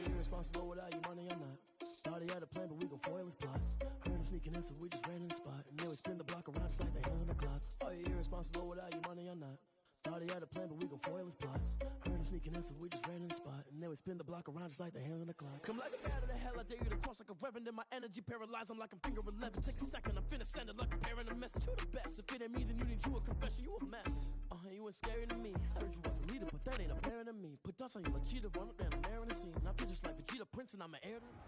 you irresponsible without your money or not? Thought he had a plan, but we gon' foil his plot. Heard him sneaking in, so we just ran in the spot. And then we spin the block around just like the hand on the clock. Are you irresponsible without your money or not? Thought he had a plan, but we gon' foil his plot. Heard him sneaking in, so we just ran in the spot. And then we spin the block around just like the hands on the clock. Come like a bat of the hell, I dare you to cross like a reverend. And my energy paralyzed, I'm like I'm finger 11. Take a second, I'm finna send it like a parent a message. You the best, if it ain't me, then you need you a confession. You a mess, you ain't scary to me. Heard you was a leader, but that ain't apparent to me. Put dust on you like cheetah, run up and I'm airing the scene. And I feel just like Vegeta Prince and I'm an heir to this.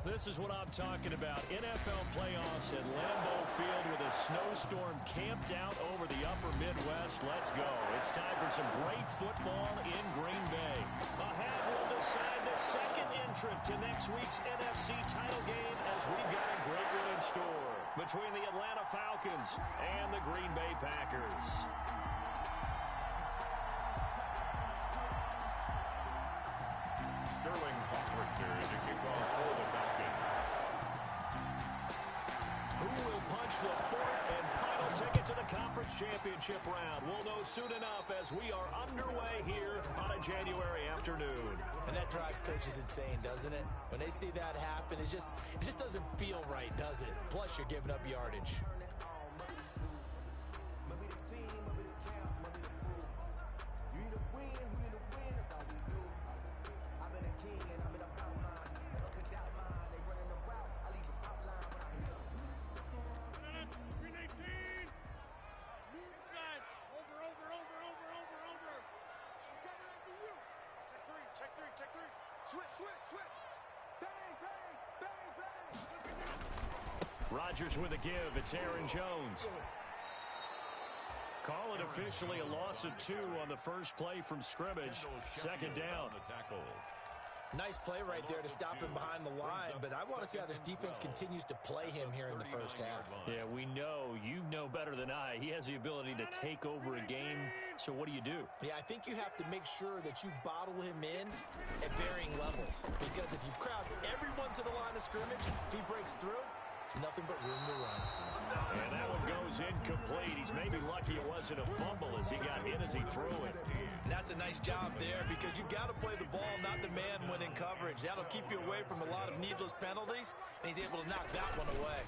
This is what I'm talking about. NFL playoffs at Lambeau Field with a snowstorm camped out over the upper Midwest. Let's go. It's time for some great football in Green Bay. Ahead will decide the second entrant to next week's NFC title game as we've got a great one in store between the Atlanta Falcons and the Green Bay Packers. Sterling Hoffrichter to kick off for the Falcons. Who will punch the fourth and final ticket to the conference championship round? We'll know soon enough as we are underway here on a January afternoon. And that drives coaches insane, doesn't it? When they see that happen, it just doesn't feel right, does it? Plus, you're giving up yardage. Rodgers with a give. It's Aaron Jones. Call it officially a loss of 2 on the first play from scrimmage. Second down. Nice play right there to stop him behind the line, but I want to see how this defense continues to play him here in the first half. Yeah, we know. You know better than I. He has the ability to take over a game, so what do? Yeah, I think you have to make sure that you bottle him in at varying levels, because if you crowd everyone to the line of scrimmage, if he breaks through, there's nothing but room to run. And that one goes incomplete. He's maybe lucky it wasn't a fumble as he got hit as he threw it. And that's a nice job there because you've got to play the ball, not the man when in coverage. That'll keep you away from a lot of needless penalties, and he's able to knock that one away.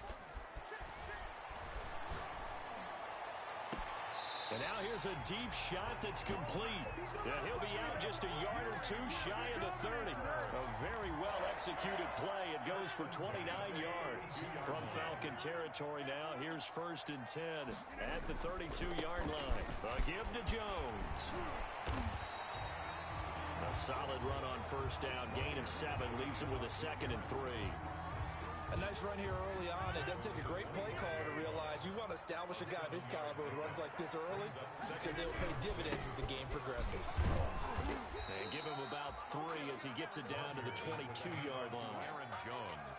And now here's a deep shot that's complete. And he'll be out just a yard or 2 shy of the 30. A very well-executed play. It goes for 29 yards. From Falcon territory now, here's 1st and 10 at the 32-yard line. A give to Jones. A solid run on first down. Gain of 7 leaves him with a 2nd and 3. A nice run here early on. It doesn't take a great play caller to realize you want to establish a guy of his caliber who runs like this early because they'll pay dividends as the game progresses. And give him about 3 as he gets it down to the 22-yard line. Aaron Jones.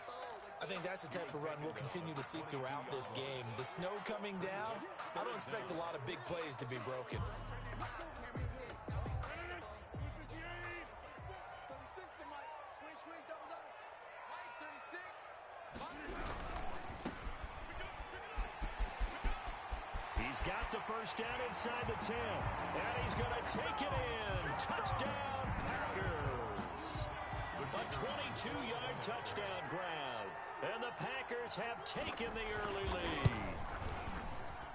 I think that's the type of run we'll continue to see throughout this game. The snow coming down, I don't expect a lot of big plays to be broken. He's got the first down inside the 10. And he's going to take it in. Touchdown, Packers. A 22-yard touchdown grab. And the Packers have taken the early lead.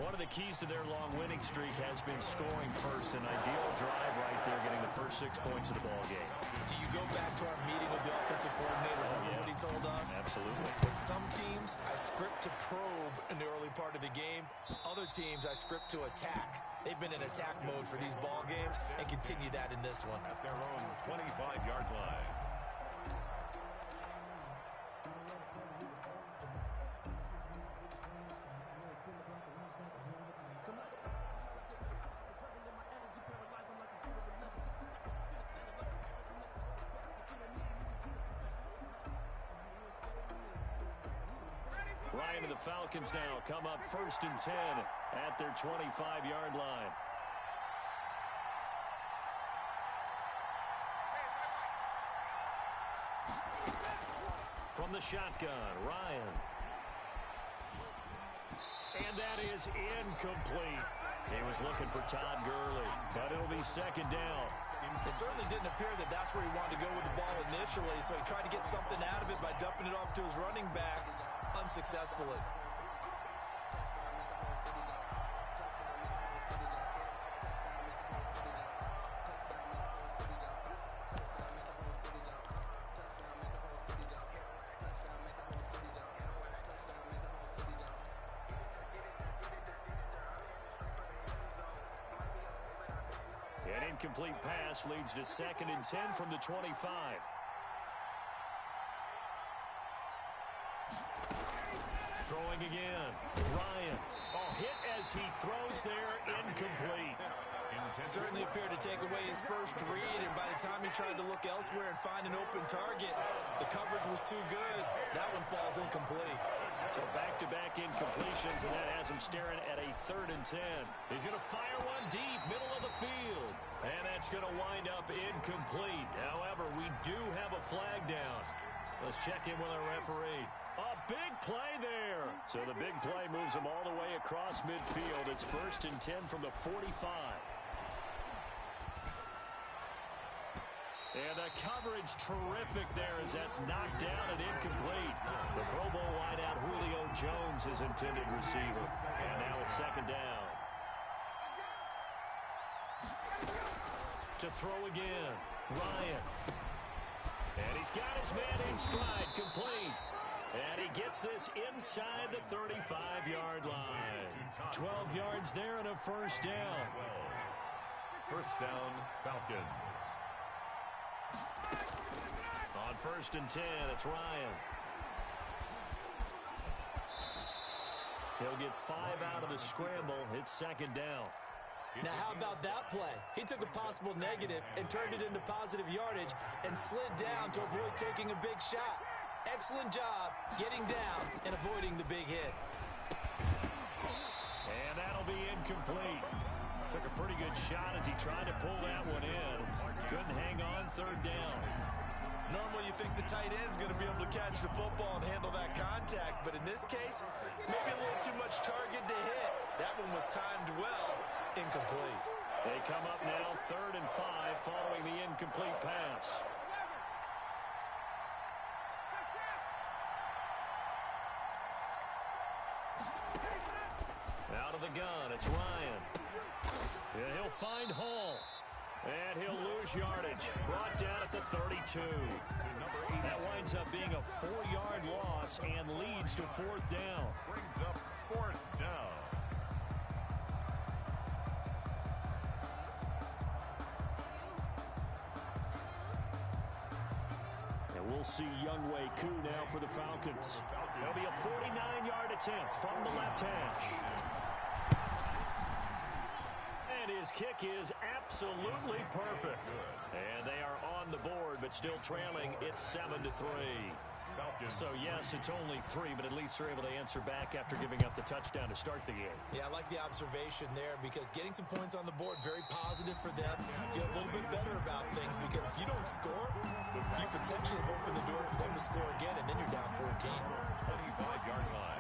One of the keys to their long winning streak has been scoring first. An ideal drive right there, getting the first 6 points of the ball game. Do you go back to our meeting with the offensive coordinator? What he told us? Absolutely. With some teams, I script to probe in the early part of the game. Other teams, I script to attack. They've been in attack mode for these ball games and continue that in this one. At their own 25-yard line. Ryan and the Falcons now come up 1st and 10 at their 25-yard line. From the shotgun, Ryan. And that is incomplete. He was looking for Todd Gurley, but it'll be 2nd down. It certainly didn't appear that that's where he wanted to go with the ball initially, so he tried to get something out of it by dumping it off to his running back unsuccessfully. An incomplete pass leads to 2nd and 10 from the 25. Throwing again. Ryan. Oh, hit as he throws there. Incomplete. Certainly appeared to take away his first read, and by the time he tried to look elsewhere and find an open target, the coverage was too good. That one falls incomplete. So back-to-back incompletions, and that has him staring at a 3rd and 10. He's going to fire one deep, middle of the field. And that's going to wind up incomplete. However, we do have a flag down. Let's check in with our referee. A big play there. So the big play moves him all the way across midfield. It's 1st and 10 from the 45. And the coverage terrific there as that's knocked down and incomplete. The Pro Bowl wideout Julio Jones is intended receiver. And now it's 2nd down. To throw again. Ryan. And he's got his man in stride. Complete. And he gets this inside the 35-yard line. 12 yards there and a 1st down. 1st down, Falcons. On 1st and 10, it's Ryan. He'll get 5 out of the scramble. It's 2nd down. Now, how about that play? He took a possible negative and turned it into positive yardage and slid down to avoid taking a big shot. Excellent job getting down and avoiding the big hit. And that'll be incomplete. Took a pretty good shot as he tried to pull that one in. Couldn't hang on 3rd down. Normally you think the tight end's going to be able to catch the football and handle that contact, but in this case, maybe a little too much target to hit. That one was timed well. Incomplete. They come up now 3rd and 5 following the incomplete pass. Out of the gun, it's Ryan. Yeah, he'll find Hall. And he'll lose yardage. Brought down at the 32. That winds up being a 4-yard loss and leads to 4th down. Brings up 4th down. And we'll see Younghoe Koo now for the Falcons. There'll be a 49-yard attempt from the left hash. And his kick is absolutely perfect. And they are on the board, but still trailing. It's 7-3. So, yes, it's only 3, but at least they're able to answer back after giving up the touchdown to start the game. Yeah, I like the observation there because getting some points on the board, very positive for them. Feel a little bit better about things because if you don't score, you potentially have opened the door for them to score again, and then you're down 14. 25-yard line.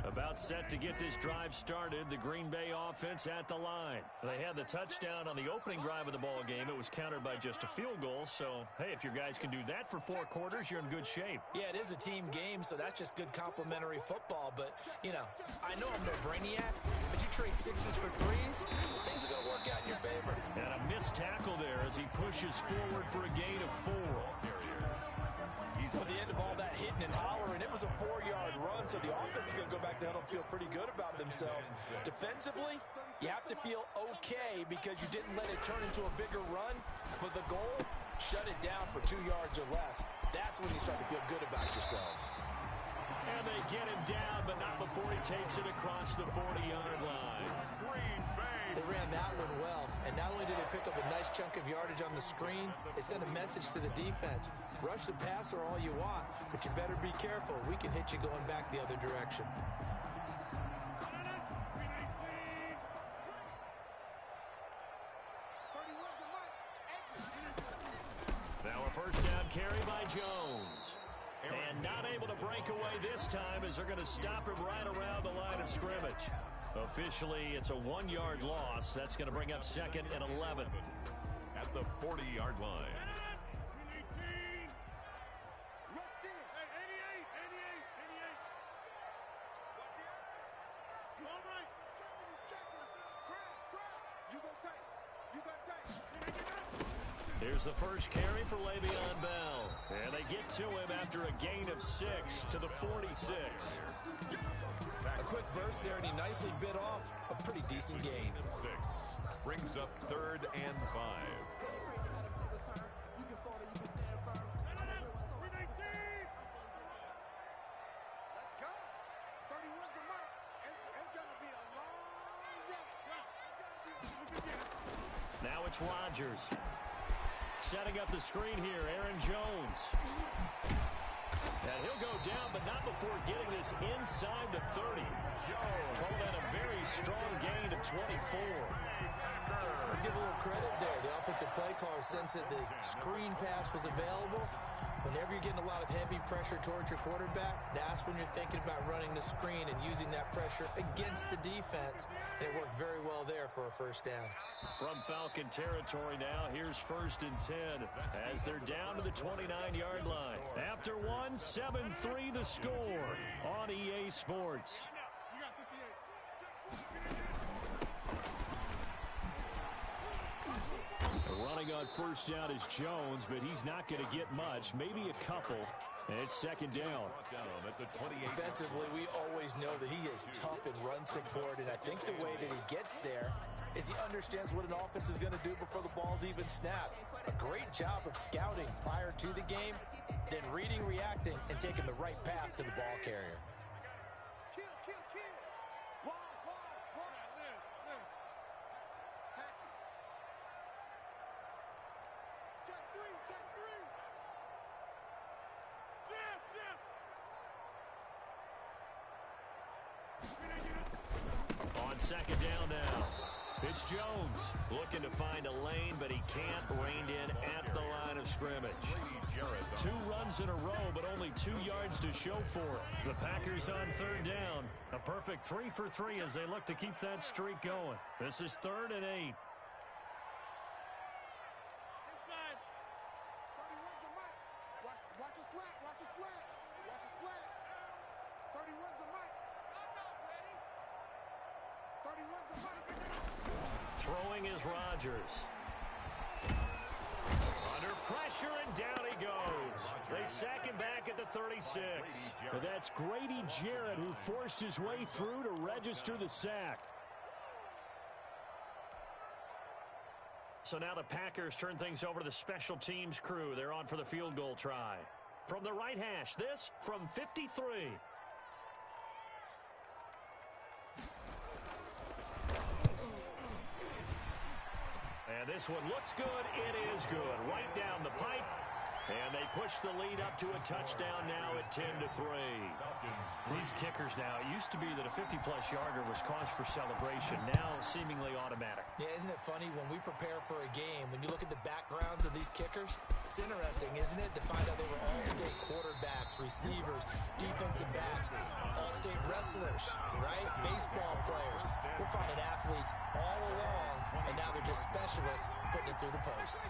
About set to get this drive started. The Green Bay offense at the line. They had the touchdown on the opening drive of the ball game. It was countered by just a field goal. So, hey, if your guys can do that for 4 quarters, you're in good shape. Yeah, it is a team game, so that's just good complementary football. But, you know, I know I'm no brainiac, but you trade 6s for 3s, things are going to work out in your favor. And a missed tackle there as he pushes forward for a gain of 4. For the end of all that hitting and hollering, it was a 4-yard run, so the offense is going to go back to huddle and feel pretty good about themselves. Defensively, you have to feel okay because you didn't let it turn into a bigger run, but the goal, shut it down for 2 yards or less. That's when you start to feel good about yourselves. And they get him down, but not before he takes it across the 40-yard line. They ran that one well, and not only did they pick up a nice chunk of yardage on the screen, they sent a message to the defense. Rush the passer all you want, but you better be careful. We can hit you going back the other direction. Now a 1st down carry by Jones. And not able to break away this time as they're going to stop him right around the line of scrimmage. Officially, it's a 1-yard loss. That's going to bring up 2nd and 11. At the 40-yard line. Here's the first carry for Le'Veon Bell. And they get to him after a gain of 6 to the 46. A quick burst there, and he nicely bit off a pretty decent gain. 6 brings up 3rd and 5. Now it's Rodgers. Setting up the screen here, Aaron Jones. And he'll go down, but not before getting this inside the 30. Call that a very strong gain of 24. Let's give a little credit there. The offensive play caller sensed that the screen pass was available. Whenever you're getting a lot of heavy pressure towards your quarterback, that's when you're thinking about running the screen and using that pressure against the defense. And it worked very well there for a first down. From Falcon territory now, here's 1st and 10 as they're down to the 29-yard line. After 7-3 the score on EA Sports. Running on first down is Jones, but he's not going to get much, maybe a couple. And it's 2nd down. Defensively, we always know that he is tough in run support, and I think the way that he gets there is he understands what an offense is going to do before the ball's even snapped. A great job of scouting prior to the game, then reading, reacting, and taking the right path to the ball carrier. On 2nd down now, it's Jones looking to find a lane, but he can't. Reined in at the line of scrimmage. 2 runs in a row, but only 2 yards to show for it. The Packers on 3rd down. A perfect 3 for 3 as they look to keep that streak going. This is 3rd and 8. Throwing is Rodgers. Under pressure, and down he goes. They sack him back at the 36. And that's Grady Jarrett who forced his way through to register the sack. So now the Packers turn things over to the special teams crew. They're on for the field goal try. From the right hash, this from 53. And this one looks good. It is good. Right down the pipe. And they push the lead up to a touchdown now at 10-3. These kickers now, it used to be that a 50-plus yarder was cause for celebration. Now seemingly automatic. Yeah, isn't it funny when we prepare for a game, when you look at the backgrounds of these kickers, it's interesting, isn't it, to find out they were all-state quarterbacks, receivers, defensive backs, all-state wrestlers, right? Baseball players. We're finding athletes all along, and now they're just specialists putting it through the posts.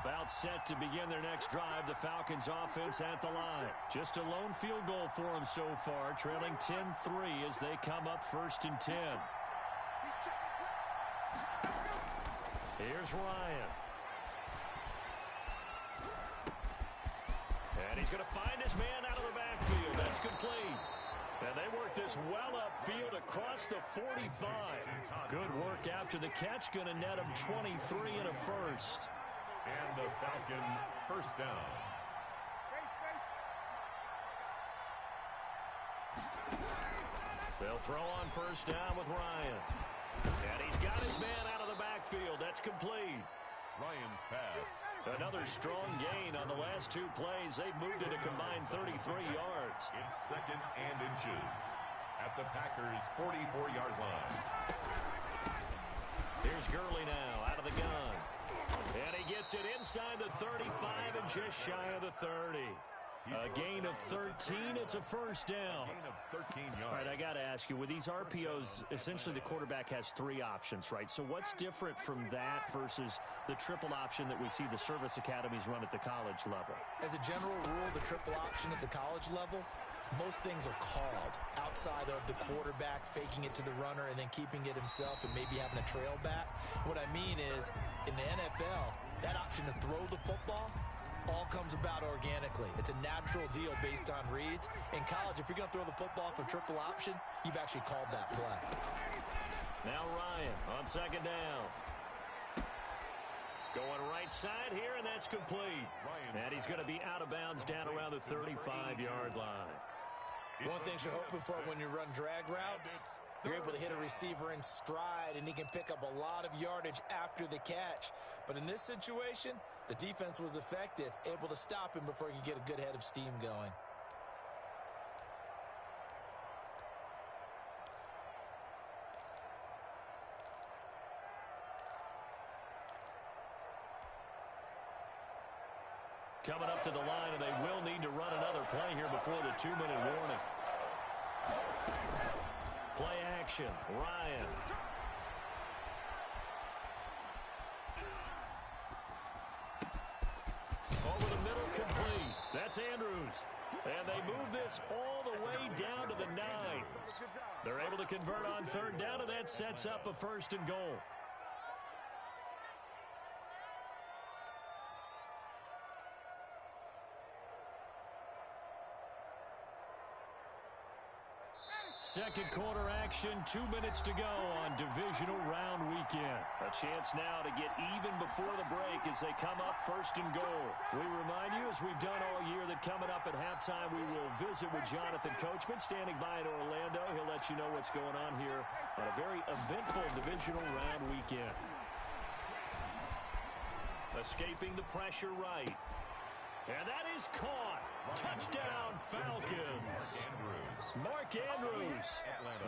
About set to begin their next drive, the Falcons offense at the line. Just a lone field goal for them so far, trailing 10-3 as they come up 1st and 10. Here's Ryan. And he's going to find his man out of the backfield. That's complete. And they work this well upfield across the 45. Good work after the catch. Going to net him 23 and a first. And the Falcon first down. They'll throw on first down with Ryan. And he's got his man out of the backfield. That's complete. Ryan's pass. Another strong gain on the last 2 plays. They've moved it a combined 33 yards. It's 2nd and inches at the Packers' 44-yard line. Here's Gurley now out of the gun. And he gets it inside the 35 and just shy of the 30. A gain of 13. It's a first down. Gain of 13 yards. All right, I got to ask you, with these RPOs, essentially the quarterback has 3 options, right? So what's different from that versus the triple option that we see the service academies run at the college level? As a general rule, the triple option at the college level, most things are called outside of the quarterback faking it to the runner and then keeping it himself and maybe having a trail back. What I mean is, in the NFL, that option to throw the football all comes about organically. It's a natural deal based on reads. In college, if you're going to throw the football for triple option, you've actually called that play. Now Ryan on second down. Going right side here, and that's complete. And he's going to be out of bounds down around the 35-yard line. One thing you're hoping for when you run drag routes, you're able to hit a receiver in stride, and he can pick up a lot of yardage after the catch. But in this situation, the defense was effective, able to stop him before he could get a good head of steam going. Coming up to the line, and they will need to run another play here before the 2-minute warning. Play action, Ryan. Over the middle, complete. That's Andrews. And they move this all the way down to the 9. They're able to convert on third down, and that sets up a 1st and goal. Second quarter action, 2 minutes to go on Divisional Round weekend. A chance now to get even before the break as they come up 1st and goal. We remind you, as we've done all year, that coming up at halftime, we will visit with Jonathan Coachman standing by in Orlando. He'll let you know what's going on here on a very eventful Divisional Round weekend. Escaping the pressure right. And that is caught. Touchdown, Falcons. Mark Andrews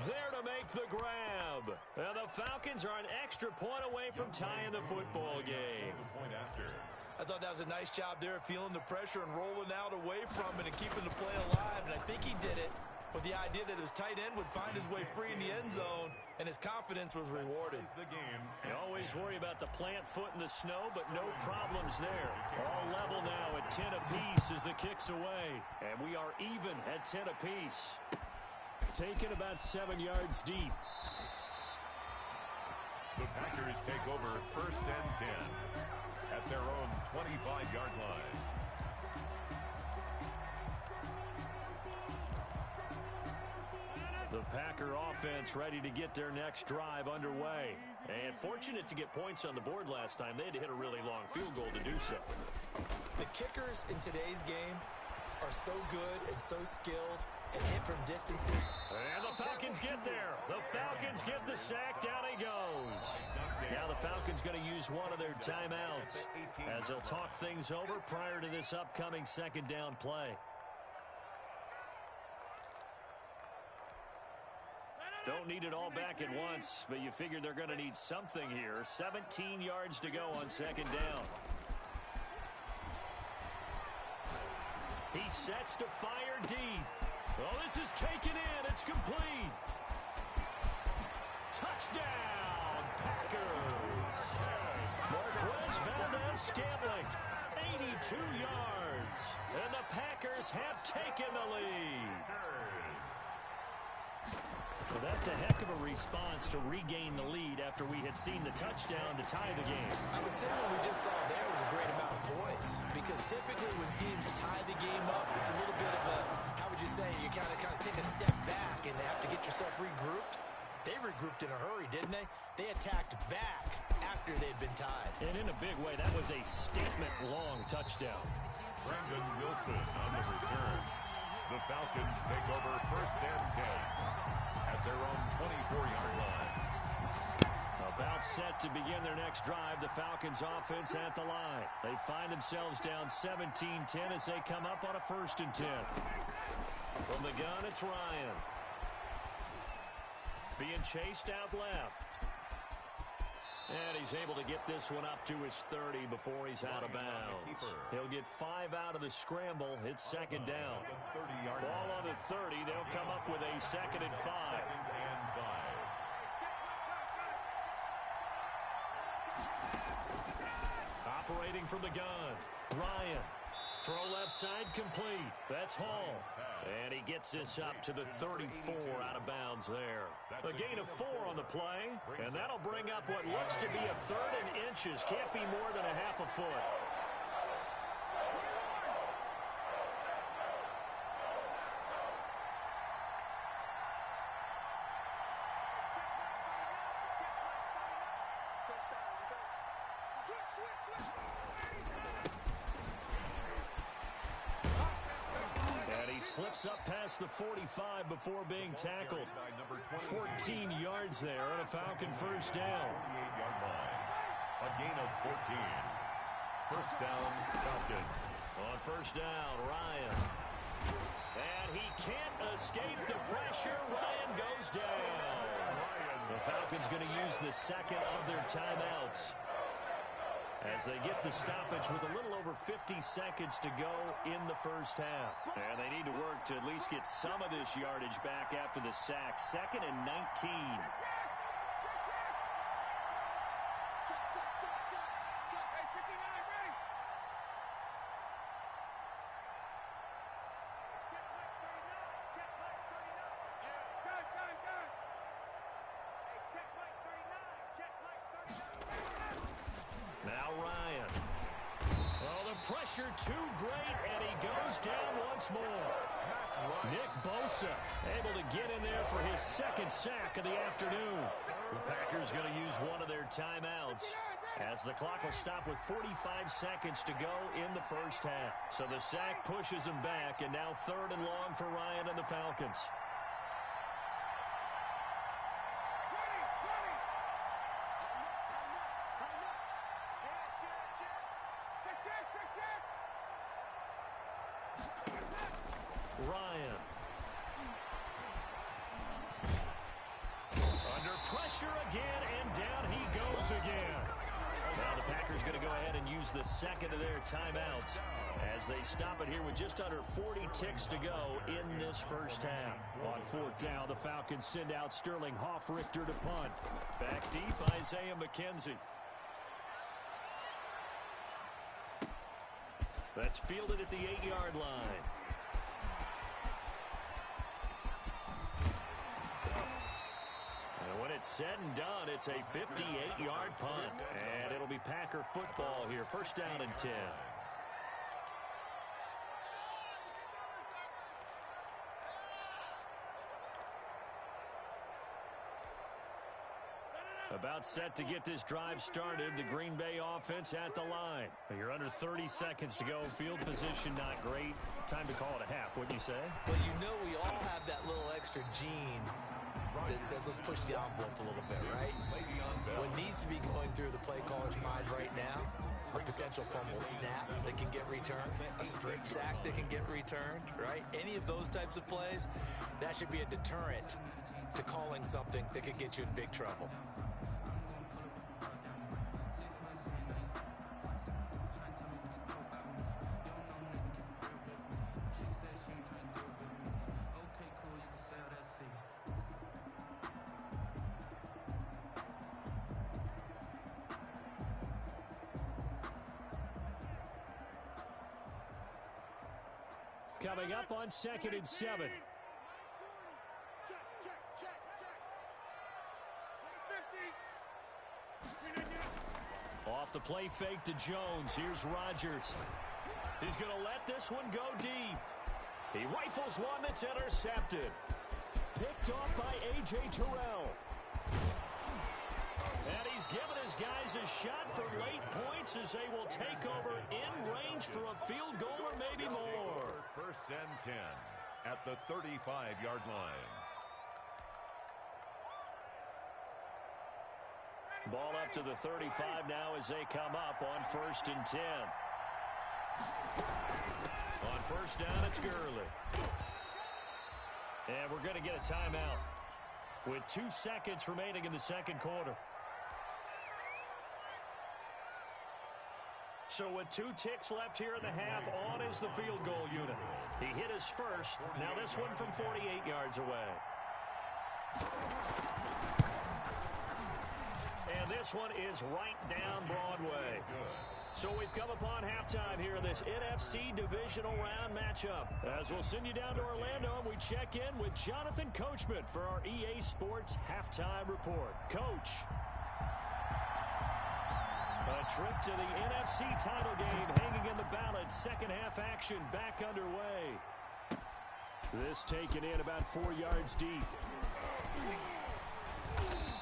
there to make the grab. And the Falcons are an extra point away from tying the football game. I thought that was a nice job there of feeling the pressure and rolling out away from it and keeping the play alive. And I think he did it with the idea that his tight end would find his way free in the end zone, and his confidence was rewarded. You always worry about the plant foot in the snow, but no problems there. All level now at 10 apiece as the kick's away. And we are even at 10 apiece. Taken about 7 yards deep. The Packers take over 1st and 10 at their own 25-yard line. The Packer offense ready to get their next drive underway. And fortunate to get points on the board last time. They had to hit a really long field goal to do so. The kickers in today's game are so good and so skilled and hit from distances. And the Falcons get there. The Falcons get the sack. Down he goes. Now the Falcons going to use one of their timeouts as they'll talk things over prior to this upcoming 2nd down play. Don't need it all back at once, but you figure they're going to need something here. 17 yards to go on 2nd down. He sets to fire deep. Oh, this is taken in. It's complete. Touchdown, Packers. Marquez Valdez-Scantling, 82 yards. And the Packers have taken the lead. Well, that's a heck of a response to regain the lead after we had seen the touchdown to tie the game. I would say what we just saw there was a great amount of poise, because typically when teams tie the game up, it's a little bit of a, how would you say, you kind of take a step back and have to get yourself regrouped. They regrouped in a hurry, didn't they? They attacked back after they'd been tied. And in a big way, that was a statement-long touchdown. Brandon Wilson on the return. The Falcons take over 1st and 10 at their own 24-yard line. About set to begin their next drive, the Falcons offense at the line. They find themselves down 17-10 as they come up on a 1st and 10. From the gun, it's Ryan. Being chased out left. And he's able to get this one up to his 30 before he's out of bounds. He'll get 5 out of the scramble. It's second down. Ball on the 30. They'll come up with a 2nd and 5. Operating from the gun, Ryan. Throw left side complete. That's Hall. And he gets this up to the 34 out of bounds there. A gain of 4 on the play. And that'll bring up what looks to be a 3rd and inches. Can't be more than a half a foot. Slips up past the 45 before being tackled. 14 yards there on a Falcon first down. A gain of 14. First down, Falcons. On first down, Ryan. And he can't escape the pressure. Ryan goes down. The Falcons going to use the 2nd of their timeouts as they get the stoppage with a little over 50 seconds to go in the first half. And they need to work to at least get some of this yardage back after the sack. 2nd and 19. Pressure too great, and he goes down once more. Nick Bosa able to get in there for his 2nd sack of the afternoon. The Packers going to use one of their timeouts as the clock will stop with 45 seconds to go in the first half. So the sack pushes him back, and now 3rd and long for Ryan and the Falcons. Ryan. Under pressure again, and down he goes again. Now the Packers going to go ahead and use the 2nd of their timeouts as they stop it here with just under 40 ticks to go in this first half. On 4th down, the Falcons send out Sterling Hoffrichter to punt. Back deep, Isaiah McKenzie. That's fielded at the 8-yard line. And when it's said and done, it's a 58-yard punt. And it'll be Packer football here. First down and 10. About set to get this drive started. The Green Bay offense at the line. You're under 30 seconds to go. Field position not great. Time to call it a half, wouldn't you say? Well, you know we all have that little extra gene that says let's push the envelope a little bit, right? What needs to be going through the play caller's mind right now, a potential fumbled snap that can get returned, a strip sack that can get returned, right? Any of those types of plays, that should be a deterrent to calling something that could get you in big trouble. Coming up on 2nd and 7. Off the play fake to Jones. Here's Rodgers. He's going to let this one go deep. He rifles one that's intercepted. Picked off by A.J. Terrell. And he's given his guys a shot for late points as they will take over in range for a field goal or maybe more. First and 10 at the 35-yard line. Ball up to the 35 now as they come up on 1st and 10. On first down, it's Gurley. And we're going to get a timeout with 2 seconds remaining in the second quarter. So with 2 ticks left here in the half, on is the field goal unit. He hit his first. Now this one from 48 yards away. And this one is right down Broadway. So we've come upon halftime here in this NFC Divisional Round matchup. As we'll send you down to Orlando, and we check in with Jonathan Coachman for our EA Sports Halftime Report. Coach. A trip to the NFC title game hanging in the balance. Second half action back underway. This taken in about 4 yards deep.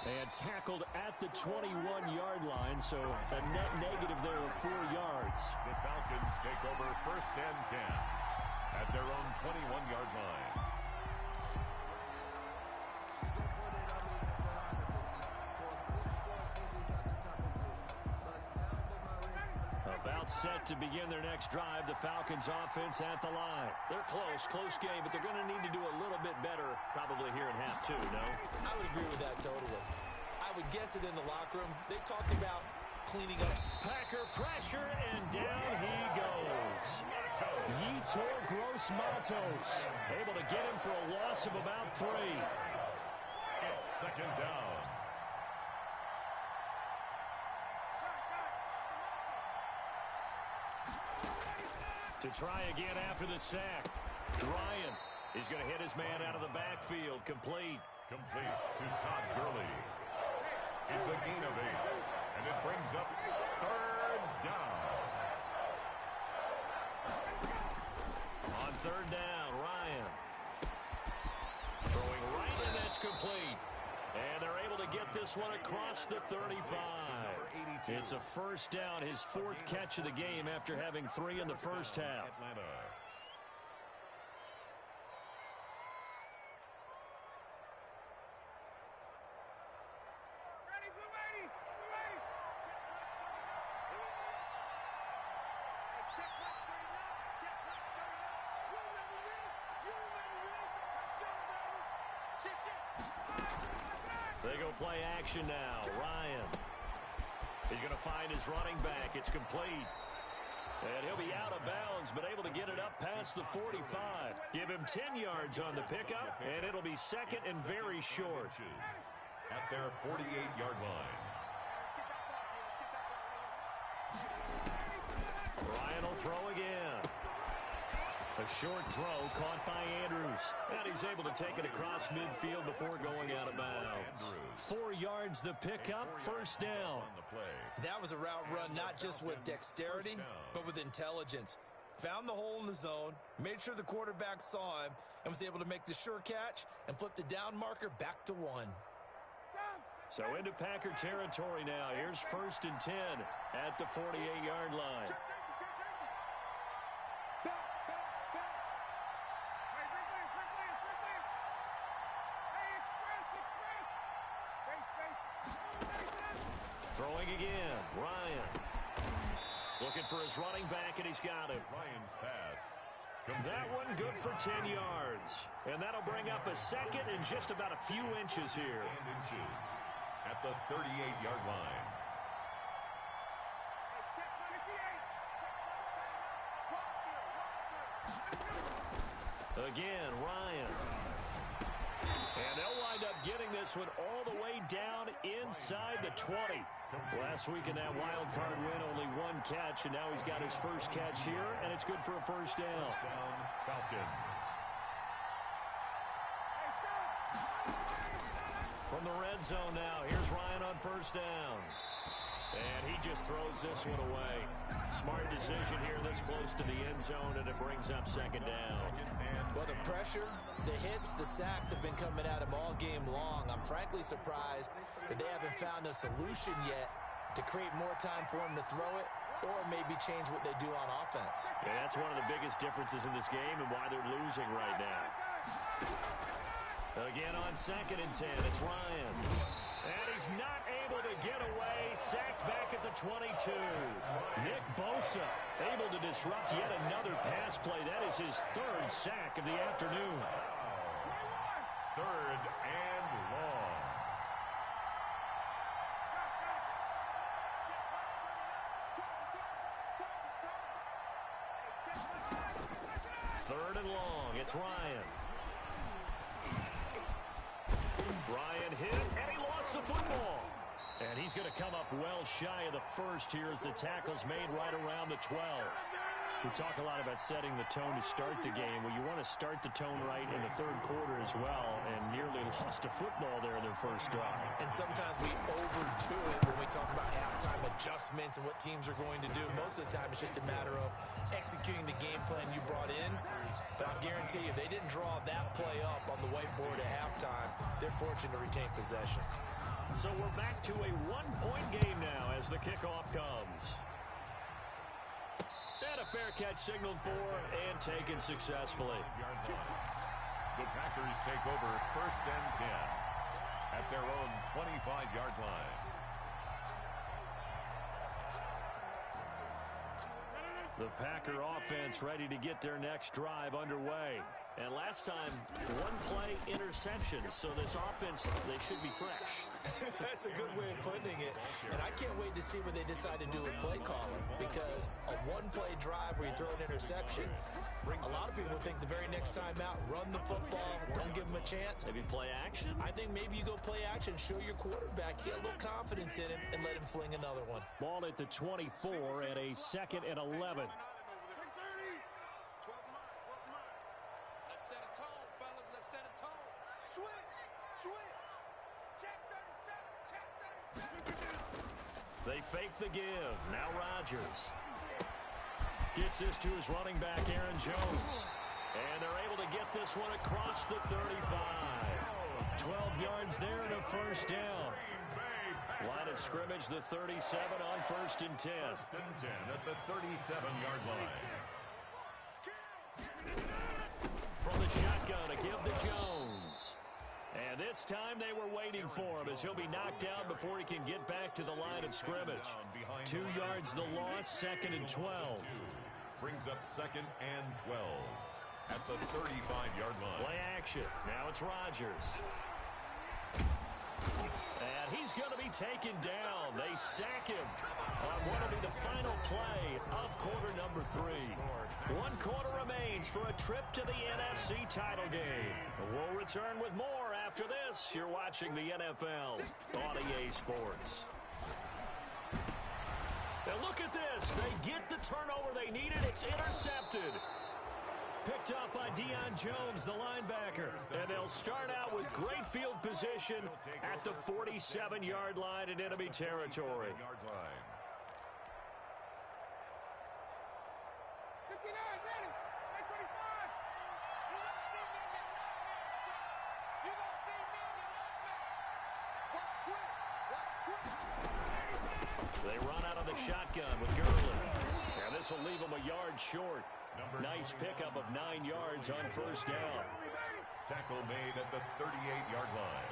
And tackled at the 21-yard line, so a net negative there of 4 yards. The Falcons take over 1st and 10 at their own 21-yard line. About set to begin their next drive, the Falcons offense at the line. They're close game, but they're going to need to do a little bit better probably here in half 2, no? I would agree with that totally. I would guess it in the locker room. They talked about cleaning up. Packer pressure, and down he goes. Yetur Gross-Matos able to get him for a loss of about 3. It's 2nd down. To try again after the sack. Ryan is going to hit his man out of the backfield. Complete To Todd Gurley. It's a gain of 8, and it brings up 3rd down. On 3rd down, Ryan. Throwing right, and that's complete. And they're able to get this one across the 35. It's a 1st down, his 4th catch of the game after having 3 in the first half. Atlanta. They go play action now. Ryan. He's going to find his running back. It's complete. And he'll be out of bounds, but able to get it up past the 45. Give him 10 yards on the pickup, and it'll be 2nd and very short. At their 48-yard line. Ryan will throw again. A short throw caught by Andrews. And he's able to take it across midfield before going out of bounds. 4 yards the pickup, 1st down. That was a route run not just with dexterity, but with intelligence. Found the hole in the zone, made sure the quarterback saw him, and was able to make the sure catch and flip the down marker back to 1. So into Packer territory now. Here's 1st and 10 at the 48-yard line. Throwing again, Ryan. Looking for his running back, and he's got it. Ryan's pass. That one good for 10 yards. And that'll bring up a 2nd and just about a few inches here. At the 38-yard line. Again, Ryan. And they'll wind up getting this one all the way down inside the 20. Last week in that wild card win, only 1 catch, and now he's got his 1st catch here, and it's good for a 1st down. Falcons. From the red zone now, here's Ryan on 1st down. And he just throws this one away. Smart decision here this close to the end zone, and it brings up 2nd down. Well, the pressure, the hits, the sacks have been coming at him all game long. I'm frankly surprised that they haven't found a solution yet to create more time for him to throw it or maybe change what they do on offense. Yeah, that's one of the biggest differences in this game and why they're losing right now. Again on 2nd and 10, it's Ryan. And he's not able to get away. Sacked back at the 22. Nick Bosa able to disrupt yet another pass play. That is his 3rd sack of the afternoon. 3rd and long. Third and long. It's Ryan. Ryan hit, and he lost the football. And he's going to come up well shy of the first here as the tackle's made right around the 12. We talk a lot about setting the tone to start the game. Well, you want to start the tone right in the third quarter as well, and nearly lost a football there in their first drive. And sometimes we overdo it when we talk about halftime adjustments and what teams are going to do. Most of the time, it's just a matter of executing the game plan you brought in. But I'll guarantee you, they didn't draw that play up on the whiteboard at halftime. They're fortunate to retain possession. So we're back to a one-point game now as the kickoff comes. And a fair catch signaled for and taken successfully. The Packers take over first and 10 at their own 25-yard line. The Packer offense ready to get their next drive underway. And last time, one-play interception. So this offense, they should be fresh. That's a good way of putting it. And I can't wait to see what they decide to do with play calling. Because a one-play drive where you throw an interception, a lot of people think the very next time out, run the football, don't give them a chance. Maybe play action? I think maybe you go play action, show your quarterback, get a little confidence in him, and let him fling another one. Ball at the 24 and a 2nd and 11. They fake the give. Now Rodgers gets this to his running back, Aaron Jones. And they're able to get this one across the 35. 12 yards there and a first down. Line of scrimmage, the 37 on 1st and 10. 1st and 10 at the 37-yard line. From the shotgun, a give to Jones. And this time they were waiting for him as he'll be knocked down before he can get back to the line of scrimmage. 2 yards the loss, 2nd and 12. Brings up 2nd and 12 at the 35-yard line. Play action. Now it's Rodgers. And he's going to be taken down. They sack him on what will be the final play of quarter number 3. 1 quarter remains for a trip to the NFC title game. We'll return with more after this. You're watching the NFL on EA Sports. Now look at this. They get the turnover they needed. It's intercepted. Picked up by Deion Jones, the linebacker. And they'll start out with great field position at the 47-yard line in enemy territory. They run out of the shotgun with Gurley. And this will leave them a yard short. Nice pickup of 9 yards on first down. Tackle made at the 38-yard line.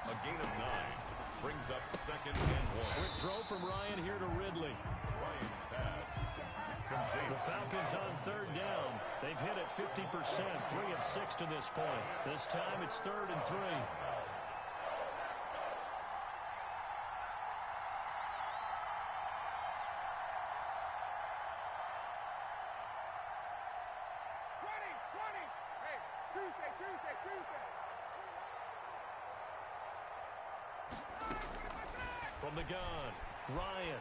A gain of 9 brings up 2nd and 1. Quick throw from Ryan here to Ridley. Ryan's pass complete. The Falcons on 3rd down. They've hit it 50%, 3 of 6 to this point. This time it's 3rd and 3. From the gun, Ryan.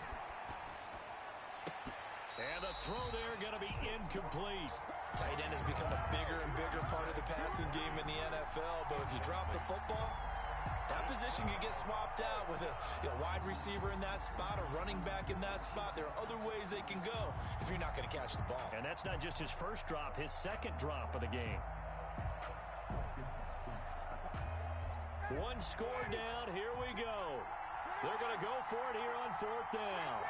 And the throw there going to be incomplete. Tight end has become a bigger and bigger part of the passing game in the NFL, but if you drop the football, that position can get swapped out with a wide receiver in that spot, a running back in that spot. There are other ways they can go if you're not going to catch the ball. And that's not just his first drop, his 2nd drop of the game. 1 score down, here we go. They're going to go for it here on 4th down.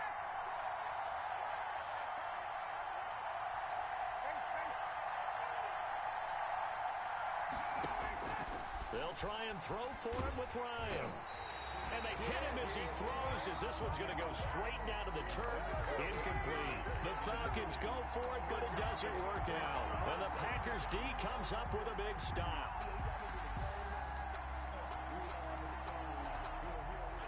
They'll try and throw for it with Ryan. And they hit him as he throws, as this one's going to go straight down to the turf. Incomplete. The Falcons go for it, but it doesn't work out. And the Packers D comes up with a big stop.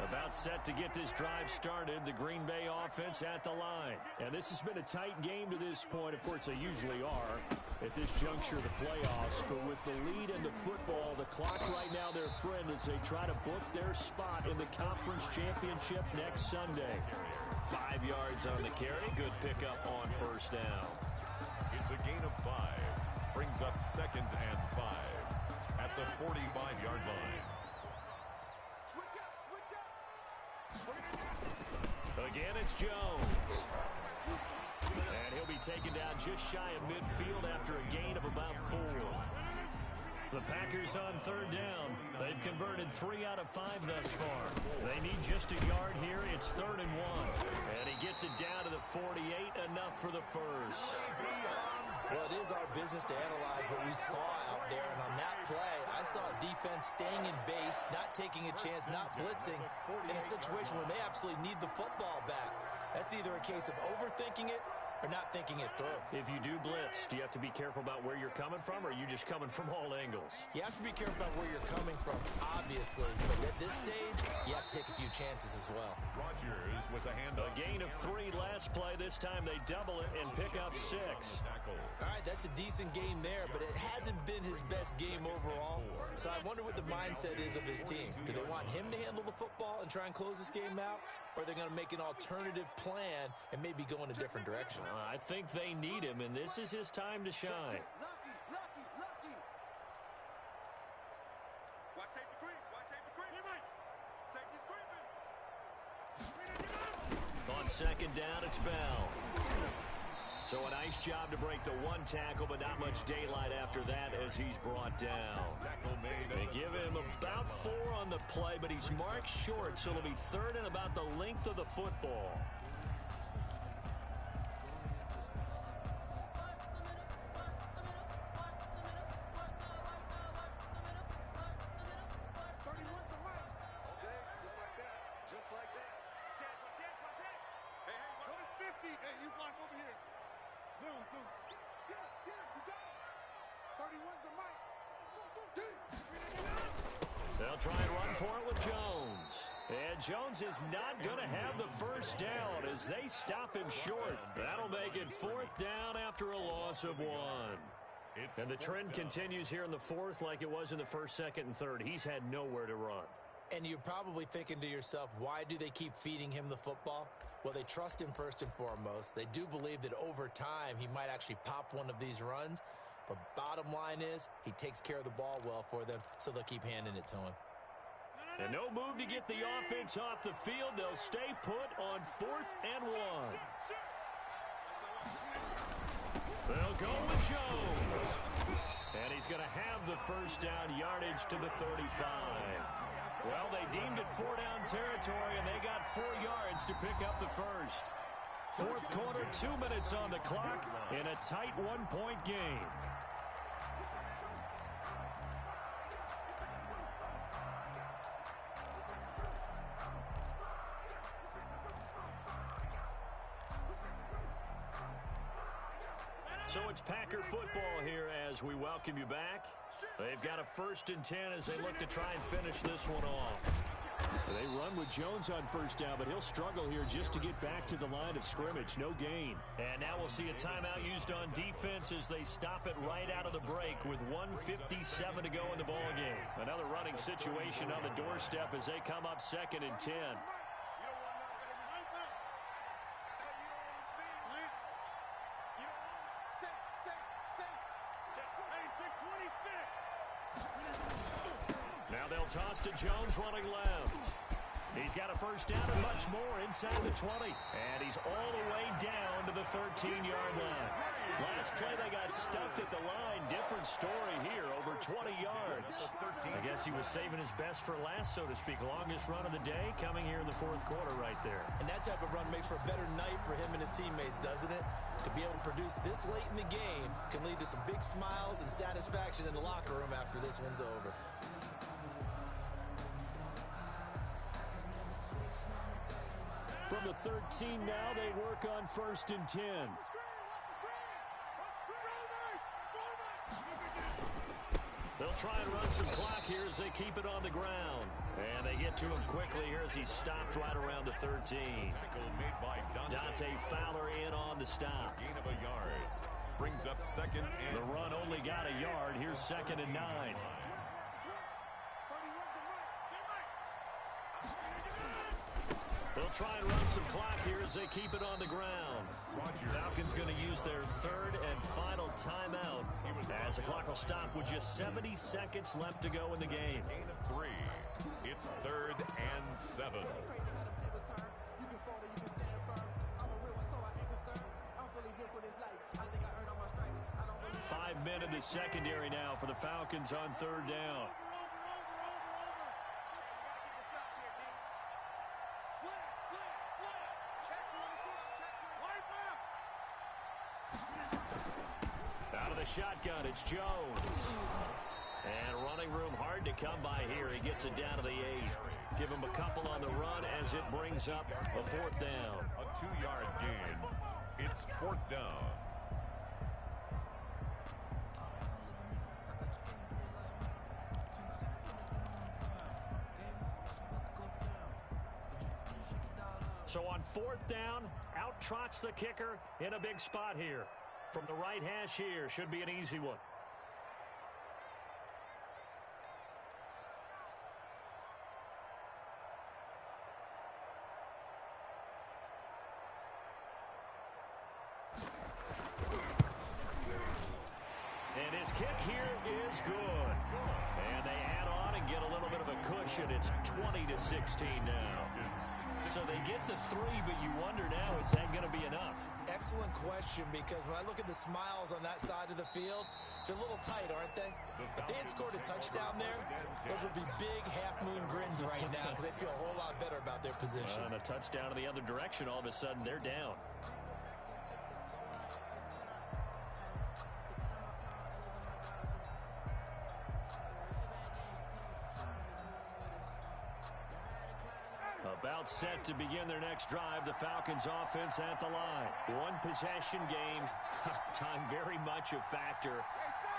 About about set to get this drive started. The Green Bay offense at the line. And this has been a tight game to this point. Of course, they usually are at this juncture of the playoffs. But with the lead in the football, the clock right now their friend as they try to book their spot in the conference championship next Sunday. 5 yards on the carry. Good pickup on first down. It's a gain of 5. Brings up 2nd and 5 at the 45-yard line. Again, it's Jones. And he'll be taken down just shy of midfield after a gain of about 4. The Packers on 3rd down. They've converted 3 out of 5 thus far. They need just a yard here. It's 3rd and 1. And he gets it down to the 48, enough for the first. Well, it is our business to analyze what we saw out there. And on that play, I saw defense staying in base, not taking a chance, not blitzing in a situation where they absolutely need the football back. That's either a case of overthinking it or not thinking it through. If you do blitz, do you have to be careful about where you're coming from, or are you just coming from all angles? You have to be careful about where you're coming from, obviously. But at this stage, you have to take a few chances as well. Rodgers with a handoff. A gain of 3 last play. This time they double it and pick up 6. All right, that's a decent game there, but it hasn't been his best game overall. So I wonder what the mindset is of his team. Do they want him to handle the football and try and close this game out? Or are they going to make an alternative plan and maybe go in a different direction? I think they need him, and this is his time to shine. Lucky. Watch safety creep. Safety's creeping. On 2nd down, it's Bell. So a nice job to break the 1 tackle, but not much daylight after that as he's brought down. They give him about 4 on the play, but he's marked short, so it'll be 3rd and about the length of the football. They'll try and run for it with Jones. And Jones is not going to have the first down as they stop him short. That'll make it 4th down after a loss of 1. And the trend continues here in the 4th like it was in the 1st, 2nd, and 3rd. He's had nowhere to run. And you're probably thinking to yourself, why do they keep feeding him the football? Well, they trust him first and foremost. They do believe that over time he might actually pop one of these runs. But bottom line is, he takes care of the ball well for them, so they'll keep handing it to him. And no move to get the offense off the field. They'll stay put on 4th and 1. They'll go with Jones. And he's going to have the first down, yardage to the 35. Well, they deemed it 4-down territory, and they got 4 yards to pick up the first. 4th quarter, 2 minutes on the clock in a tight 1-point game. So it's Packer football here as we welcome you back. They've got a 1st and 10 as they look to try and finish this one off. They run with Jones on first down, but he'll struggle here just to get back to the line of scrimmage. No gain. And now we'll see a timeout used on defense as they stop it right out of the break with 1:57 to go in the ballgame. Another running situation on the doorstep as they come up 2nd and 10. Now they'll toss to Jones running left. He's got a first down and much more inside the 20. And he's all the way down to the 13-yard line. Last play they got stuffed at the line. Different story here, over 20 yards. I guess he was saving his best for last, so to speak. Longest run of the day coming here in the 4th quarter right there. And that type of run makes for a better night for him and his teammates, doesn't it? To be able to produce this late in the game can lead to some big smiles and satisfaction in the locker room after this one's over. From the 13 now, they work on 1st and 10. They'll They'll try and run some clock here as they keep it on the ground. And they get to him quickly here as he stops right around the 13. Made by Dante Fowler in on the stop. Gain of a yard. Brings up second and... The run only got a yard. Here's 2nd and 9. They'll try and run some clock here as they keep it on the ground. Falcons going to use their 3rd and final timeout as the clock will stop with just 70 seconds left to go in the game. Gain of 3. It's 3rd and 7. 5 men in the secondary now for the Falcons on 3rd down. Out of the shotgun, it's Jones. And running room hard to come by here. He gets it down to the 8. Give him a couple on the run as it brings up a 4th down. A 2-yard gain. It's 4th down. So on 4th down, out trots the kicker in a big spot here. From the right hash here, should be an easy one. And his kick here is good. And they add on and get a little bit of a cushion. It's 20-16 now. So they get the 3, but you wonder now, is that going to be enough? Excellent question, because when I look at the smiles on that side of the field, they're a little tight, aren't they? If they had scored a touchdown there, those would be big half-moon grins right now because they'd feel a whole lot better about their position. And a touchdown in the other direction, all of a sudden they're down. About set to begin their next drive. The Falcons offense at the line. One possession game. Time very much a factor.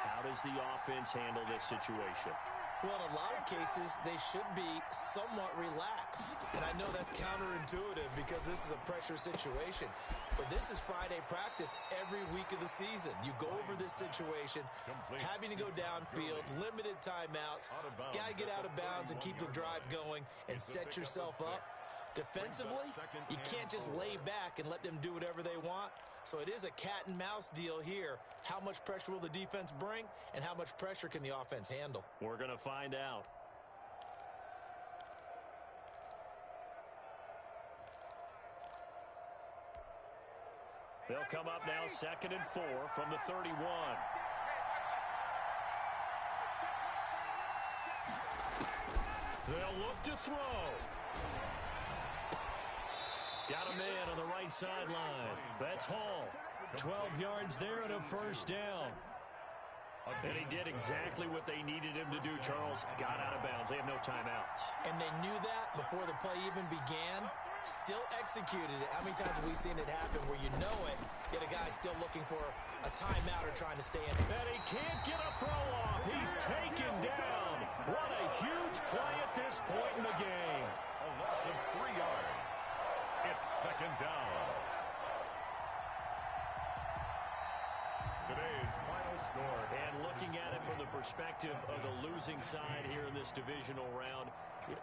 How does the offense handle this situation? Well, in a lot of cases, they should be somewhat relaxed. And I know that's counterintuitive because this is a pressure situation. But this is Friday practice every week of the season. You go over this situation, having to go downfield, limited timeouts, got to get out of bounds and keep the drive going and set yourself up. Defensively, you can't just lay back and let them do whatever they want. So it is a cat and mouse deal here. How much pressure will the defense bring, and how much pressure can the offense handle? We're going to find out. They'll come up now 2nd and 4 from the 31. They'll look to throw. Got a man on the right sideline. That's Hall. 12 yards there and a 1st down. And he did exactly what they needed him to do, Charles. Got out of bounds. They have no timeouts. And they knew that before the play even began. Still executed it. How many times have we seen it happen where you know it, yet a guy still looking for a timeout or trying to stay in? And he can't get a throw off. He's taken down. What a huge play at this point in the game. A loss of 3 yards. It's 2nd down. Today's final score. And looking at it from the perspective of the losing side here in this divisional round,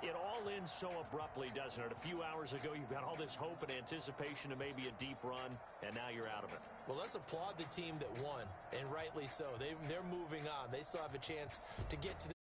it all ends so abruptly, doesn't it? A few hours ago, you've got all this hope and anticipation of maybe a deep run, and now you're out of it. Well, let's applaud the team that won, and rightly so. They're moving on. They still have a chance to get to the